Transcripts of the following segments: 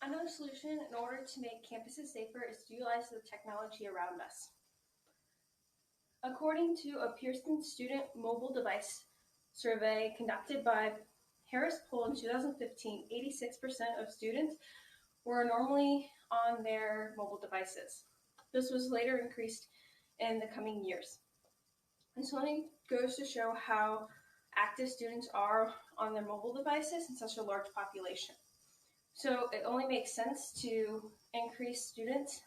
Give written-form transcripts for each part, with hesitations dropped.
Another solution in order to make campuses safer is to utilize the technology around us. According to a Pearson student mobile device survey conducted by Harris Poll in 2015, 86% of students were normally on their mobile devices. This was later increased in the coming years. This only goes to show how active students are on their mobile devices in such a large population. So it only makes sense to increase students'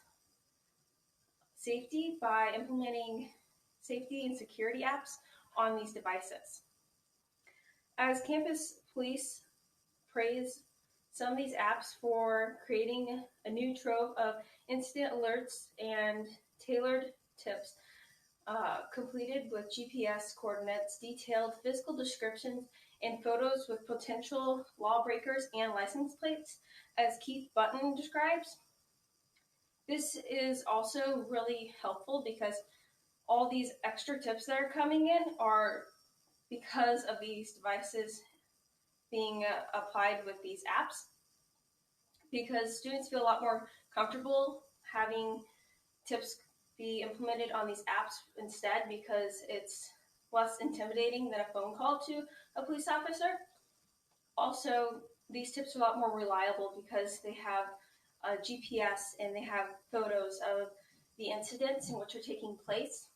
safety by implementing safety and security apps on these devices. As campus police praise some of these apps for creating a new trove of instant alerts and tailored tips, completed with GPS coordinates, detailed physical descriptions, and photos with potential lawbreakers and license plates, as Keith Button describes. This is also really helpful because all these extra tips that are coming in are because of these devices being applied with these apps, because students feel a lot more comfortable having tips be implemented on these apps instead, because it's less intimidating than a phone call to a police officer. Also, these tips are a lot more reliable because they have a GPS and they have photos of the incidents in which are taking place.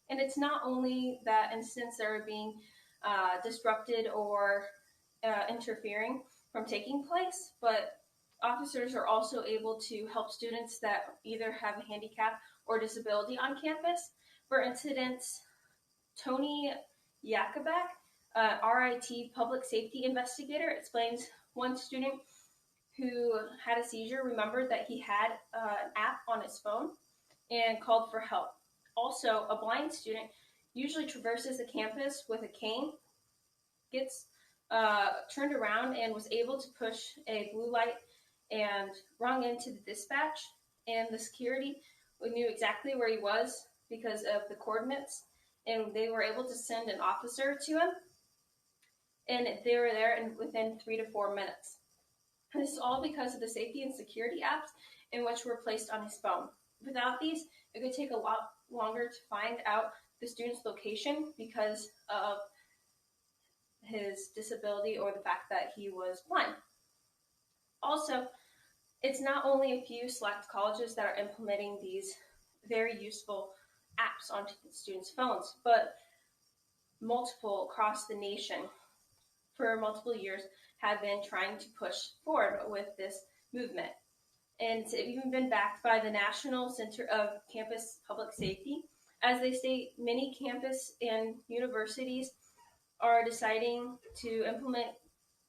And it's not only that incidents that are being disrupted or interfering from taking place, but officers are also able to help students that either have a handicap or disability on campus. For instance, Tony Yakubak, RIT public safety investigator, explains one student who had a seizure remembered that he had an app on his phone and called for help. Also, a blind student usually traverses the campus with a cane, gets turned around and was able to push a blue light and rung into the dispatch, and the security knew exactly where he was because of the coordinates, and they were able to send an officer to him, and they were there within 3 to 4 minutes. And this is all because of the safety and security apps in which were placed on his phone. Without these, it could take a lot longer to find out the student's location because of his disability or the fact that he was blind. Also, it's not only a few select colleges that are implementing these very useful apps onto the students' phones, but multiple across the nation for multiple years have been trying to push forward with this movement. And it's even been backed by the National Center of Campus Public Safety. As they state, many campus and universities are deciding to implement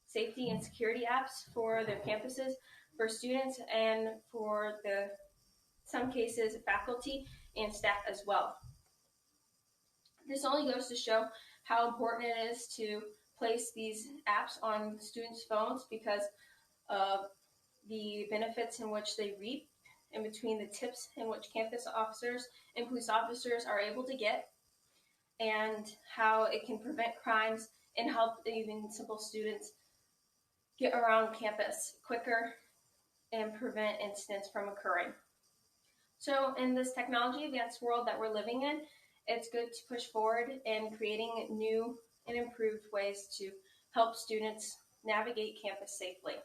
safety and security apps for their campuses, for students, and for some cases, faculty and staff as well. This only goes to show how important it is to place these apps on students' phones because of the benefits in which they reap in between the tips in which campus officers and police officers are able to get, and how it can prevent crimes and help even simple students get around campus quicker and prevent incidents from occurring. So in this technology advanced world that we're living in, it's good to push forward in creating new and improved ways to help students navigate campus safely.